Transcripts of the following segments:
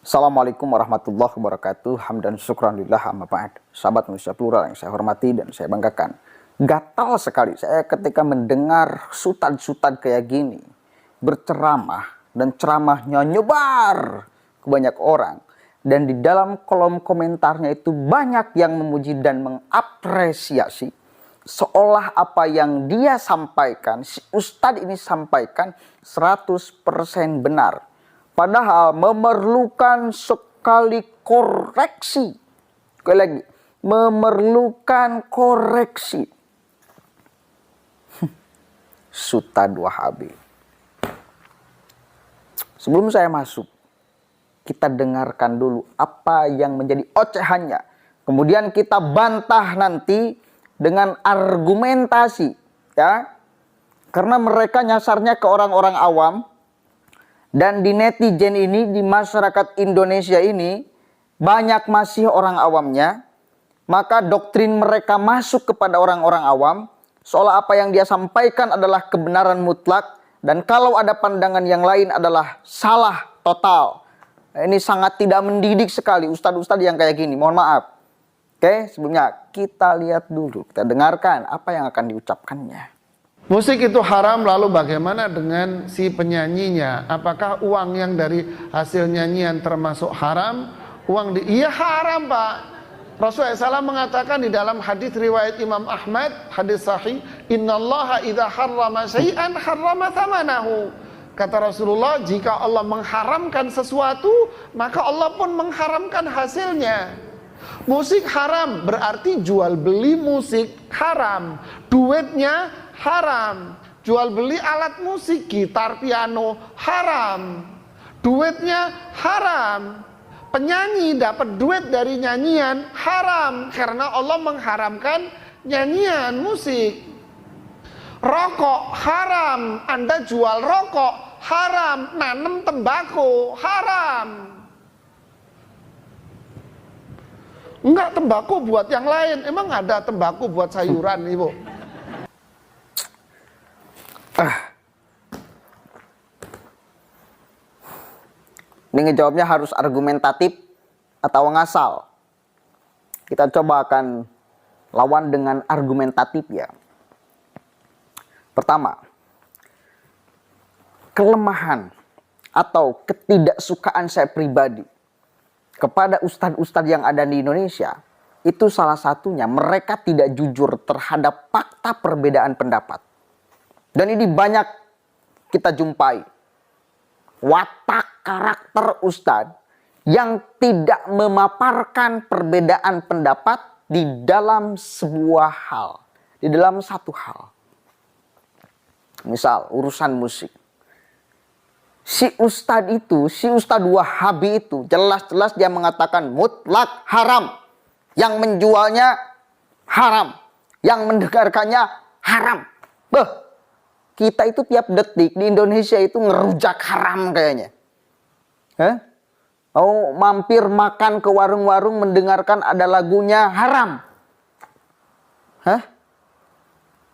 Assalamualaikum warahmatullahi wabarakatuh. Hamdan syukran lillah amma ba'd. Sahabat manusia plural yang saya hormati dan saya banggakan. Gatal sekali saya ketika mendengar sultan-sultan kayak gini berceramah dan ceramahnya nyebar ke banyak orang. Dan di dalam kolom komentarnya itu banyak yang memuji dan mengapresiasi. Seolah apa yang dia sampaikan, si ustadz ini sampaikan 100% benar. Padahal memerlukan sekali koreksi. Sekali lagi, memerlukan koreksi. Sultan Wahabi. Sebelum saya masuk, kita dengarkan dulu apa yang menjadi ocehannya. Kemudian kita bantah nanti dengan argumentasi, ya. Karena mereka nyasarnya ke orang-orang awam. Dan di netizen ini, di masyarakat Indonesia ini, banyak masih orang awamnya. Maka doktrin mereka masuk kepada orang-orang awam. Seolah apa yang dia sampaikan adalah kebenaran mutlak. Dan kalau ada pandangan yang lain adalah salah total. Ini sangat tidak mendidik sekali ustadz-ustadz yang kayak gini. Mohon maaf. Oke, sebelumnya kita lihat dulu. Kita dengarkan apa yang akan diucapkannya. Musik itu haram, lalu bagaimana dengan si penyanyinya? Apakah uang yang dari hasil nyanyian termasuk haram? Iya haram, Pak. Rasulullah SAW mengatakan di dalam hadis riwayat Imam Ahmad, hadis sahih, innallaha idza harrama syai'an harrama thamanahu. Kata Rasulullah, jika Allah mengharamkan sesuatu, maka Allah pun mengharamkan hasilnya. Musik haram berarti jual beli musik haram, duitnya haram. Jual beli alat musik, gitar, piano haram, duitnya haram. Penyanyi dapat duit dari nyanyian haram, karena Allah mengharamkan nyanyian musik. Rokok haram, Anda jual rokok haram, nanam tembakau haram. Enggak, tembakau buat yang lain. Emang ada tembakau buat sayuran, Ibu? Ini ngejawabnya harus argumentatif atau ngasal. Kita coba akan lawan dengan argumentatif ya. Pertama, kelemahan atau ketidaksukaan saya pribadi kepada ustadz-ustadz yang ada di Indonesia, itu salah satunya mereka tidak jujur terhadap fakta perbedaan pendapat. Dan ini banyak kita jumpai. Watak karakter ustadz yang tidak memaparkan perbedaan pendapat di dalam sebuah hal. Di dalam satu hal. Misal urusan musik. Si ustadz Wahabi itu jelas-jelas dia mengatakan mutlak haram. Yang menjualnya haram. Yang mendengarkannya haram. Kita itu tiap detik di Indonesia itu ngerujak haram kayaknya. Oh, mampir makan ke warung-warung mendengarkan ada lagunya haram.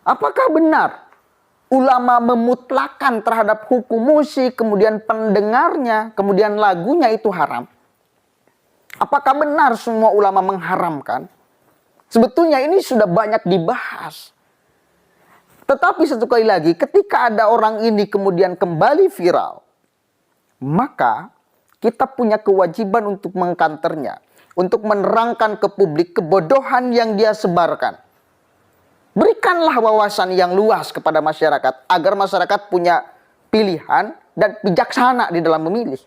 Apakah benar ulama memutlakan terhadap hukum musik, kemudian pendengarnya, kemudian lagunya itu haram? Apakah benar semua ulama mengharamkan? Sebetulnya ini sudah banyak dibahas. Tetapi satu kali lagi, ketika ada orang ini kemudian kembali viral, maka kita punya kewajiban untuk mengkanternya, untuk menerangkan ke publik kebodohan yang dia sebarkan. Berikanlah wawasan yang luas kepada masyarakat, agar masyarakat punya pilihan dan bijaksana di dalam memilih.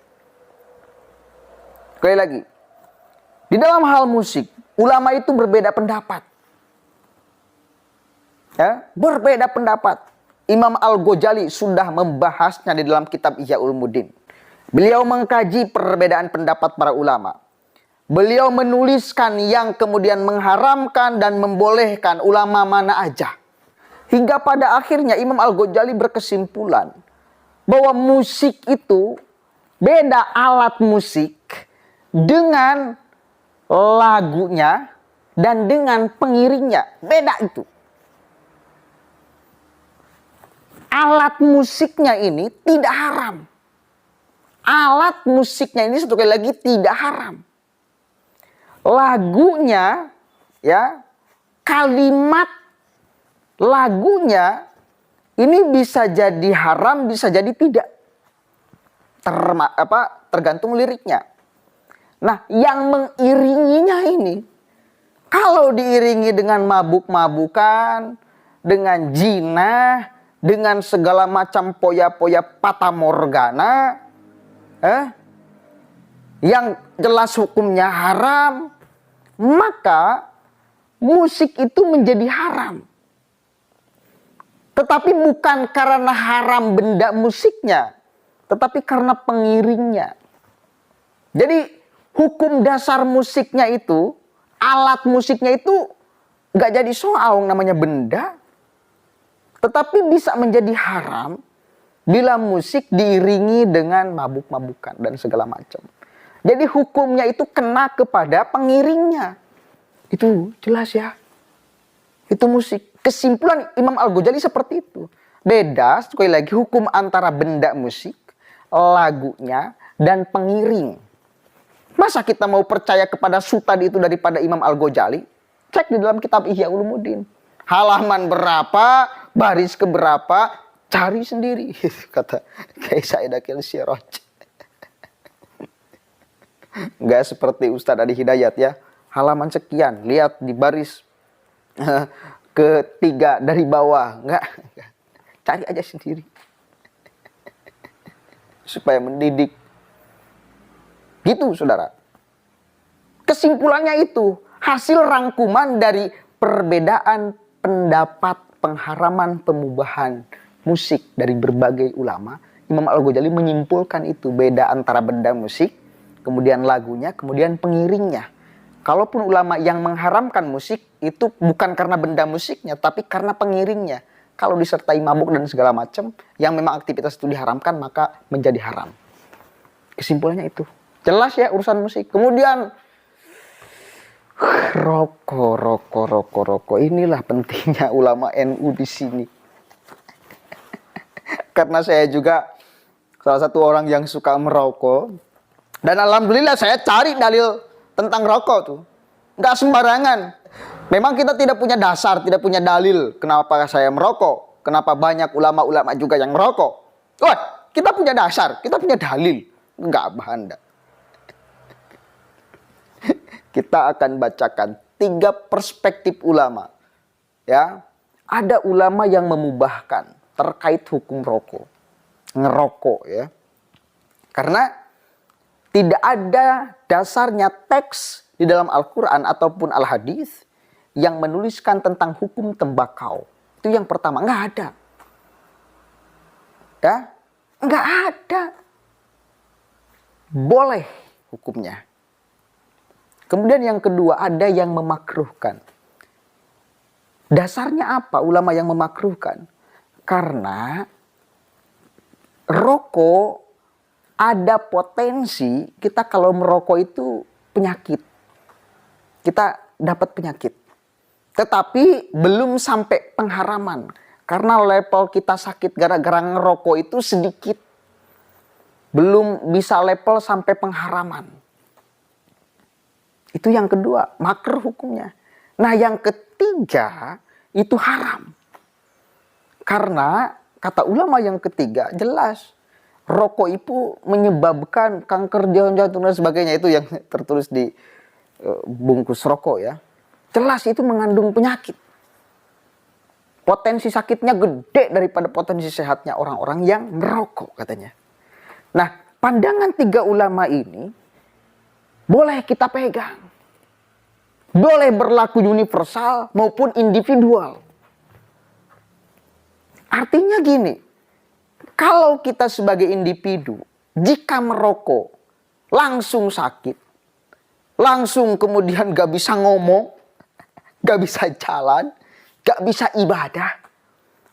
Sekali lagi, di dalam hal musik, ulama itu berbeda pendapat. Berbeda pendapat. Imam Al-Ghazali sudah membahasnya di dalam kitab Ihya Ulumuddin. Beliau mengkaji perbedaan pendapat para ulama. Beliau menuliskan yang kemudian mengharamkan dan membolehkan ulama mana aja. Hingga pada akhirnya Imam Al-Ghazali berkesimpulan bahwa musik itu beda alat musik dengan lagunya dan dengan pengiringnya. Beda itu. Alat musiknya ini tidak haram. alat musiknya ini satu kali lagi tidak haram. Lagunya, ya, kalimat lagunya ini bisa jadi haram, bisa jadi tidak. Tergantung liriknya. Nah, yang mengiringinya ini, kalau diiringi dengan mabuk-mabukan, dengan jinah, dengan segala macam poya-poya fatamorgana, yang jelas hukumnya haram, maka musik itu menjadi haram. Tetapi bukan karena haram benda musiknya, tetapi karena pengiringnya. Jadi hukum dasar musiknya itu, alat musiknya itu gak jadi soal namanya benda, tetapi bisa menjadi haram bila musik diiringi dengan mabuk-mabukan dan segala macam. Jadi hukumnya itu kena kepada pengiringnya. Itu jelas ya. Itu musik. Kesimpulan Imam Al-Ghazali seperti itu. Beda sekali lagi hukum antara benda musik, lagunya, dan pengiring. Masa kita mau percaya kepada suta itu daripada Imam Al-Ghazali? Cek di dalam kitab Ihya Ulumuddin. Halaman berapa, baris keberapa, cari sendiri. Kata Kiai Said Akil Siraj. Enggak seperti Ustadz Adi Hidayat ya. Halaman sekian, lihat di baris ketiga dari bawah. Enggak. Cari aja sendiri. Supaya mendidik. Gitu saudara. Kesimpulannya itu hasil rangkuman dari perbedaan pendapat pengharaman pemubahan musik dari berbagai ulama. Imam Al-Ghazali menyimpulkan itu beda antara benda musik, kemudian lagunya, kemudian pengiringnya. Kalaupun ulama yang mengharamkan musik itu bukan karena benda musiknya, tapi karena pengiringnya. Kalau disertai mabuk dan segala macam, yang memang aktivitas itu diharamkan, maka menjadi haram. Kesimpulannya itu. Jelas ya urusan musik. Kemudian, rokok. Inilah pentingnya ulama NU di sini. Karena saya juga salah satu orang yang suka merokok. Dan alhamdulillah saya cari dalil tentang rokok tuh. Nggak sembarangan. Memang kita tidak punya dasar, tidak punya dalil kenapa saya merokok. Kenapa banyak ulama-ulama juga yang merokok. Wah, kita punya dasar, kita punya dalil. Nggak beranda. Kita akan bacakan 3 perspektif ulama. Ya, ada ulama yang memubahkan terkait hukum rokok. Ngerokok ya. Karena tidak ada dasarnya teks di dalam Al-Quran ataupun Al-Hadis yang menuliskan tentang hukum tembakau. Itu yang pertama, nggak ada. Ya, nggak ada. Boleh hukumnya. Kemudian yang kedua, ada yang memakruhkan. Dasarnya apa ulama yang memakruhkan? Karena rokok ada potensi kita kalau merokok itu penyakit. Kita dapat penyakit. Tetapi belum sampai pengharaman. Karena level kita sakit gara-gara ngerokok itu sedikit. Belum bisa level sampai pengharaman. Itu yang kedua, makruh hukumnya. Nah yang ketiga, itu haram. Karena kata ulama yang ketiga, jelas. Rokok itu menyebabkan kanker jantung dan sebagainya. Itu yang tertulis di bungkus rokok ya. Jelas itu mengandung penyakit. Potensi sakitnya gede daripada potensi sehatnya orang-orang yang merokok katanya. Nah, pandangan 3 ulama ini boleh kita pegang. Boleh berlaku universal maupun individual. Artinya gini, kalau kita sebagai individu, jika merokok langsung sakit, langsung kemudian gak bisa ngomong, gak bisa jalan, gak bisa ibadah,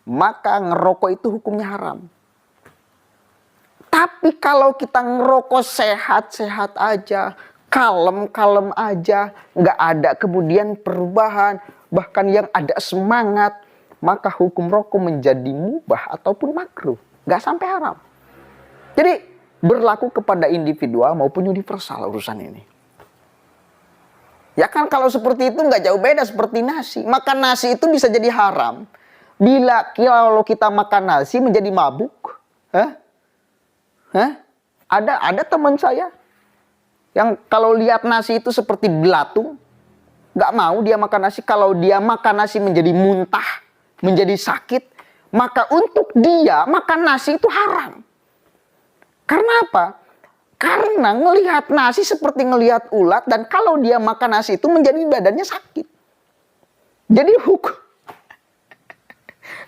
maka ngerokok itu hukumnya haram. Tapi kalau kita ngerokok sehat-sehat aja, kalem-kalem aja, gak ada kemudian perubahan, bahkan yang ada semangat, maka hukum rokok menjadi mubah ataupun makruh. Gak sampai haram. Jadi berlaku kepada individual maupun universal urusan ini. Ya kan kalau seperti itu nggak jauh beda seperti nasi. Makan nasi itu bisa jadi haram bila kalau kita makan nasi menjadi mabuk. Ada teman saya yang kalau lihat nasi itu seperti belatung, nggak mau dia makan nasi. Kalau dia makan nasi menjadi muntah, menjadi sakit, maka untuk dia makan nasi itu haram. Karena apa? Karena ngelihat nasi seperti ngelihat ulat, dan kalau dia makan nasi itu menjadi badannya sakit. Jadi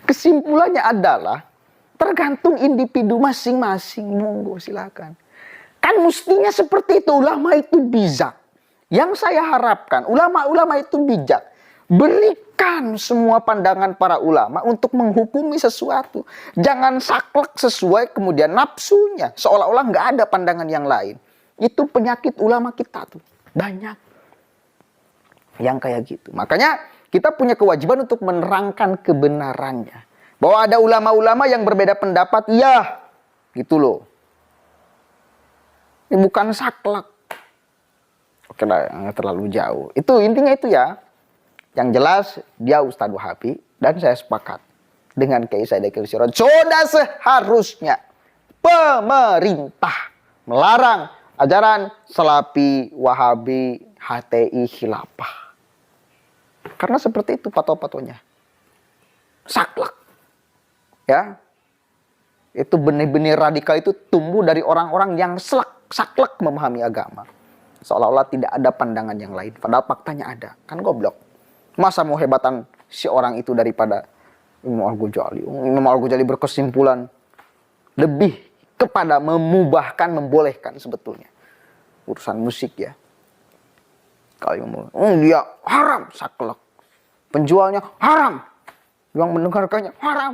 kesimpulannya adalah tergantung individu masing-masing. Monggo silakan. Kan mestinya seperti itu, ulama itu bijak. Yang saya harapkan ulama-ulama itu bijak. Berikan semua pandangan para ulama untuk menghukumi sesuatu. Jangan saklek sesuai kemudian nafsunya. Seolah-olah nggak ada pandangan yang lain. Itu penyakit ulama kita tuh. Banyak yang kayak gitu. Makanya kita punya kewajiban untuk menerangkan kebenarannya. Bahwa ada ulama-ulama yang berbeda pendapat. Ya, gitu loh. Ini bukan saklek. Oke lah, terlalu jauh. Itu intinya itu ya. Yang jelas dia Ustadz Wahabi dan saya sepakat dengan Kiai Said Akil Siraj. Sudah seharusnya pemerintah melarang ajaran Salafi, Wahabi, HTI, Khilafah. Karena seperti itu fatwa-fatwanya. Saklek. Ya. Itu benih-benih radikal itu tumbuh dari orang-orang yang saklek memahami agama. Seolah-olah tidak ada pandangan yang lain. Padahal faktanya ada. Kan goblok. Masa mau hebatan si orang itu daripada Imam Al-Ghazali? Imam Al-Ghazali berkesimpulan lebih kepada memubahkan, membolehkan sebetulnya. Urusan musik ya. Kalau dia haram, saklek. Penjualnya haram. Yang mendengarkannya haram.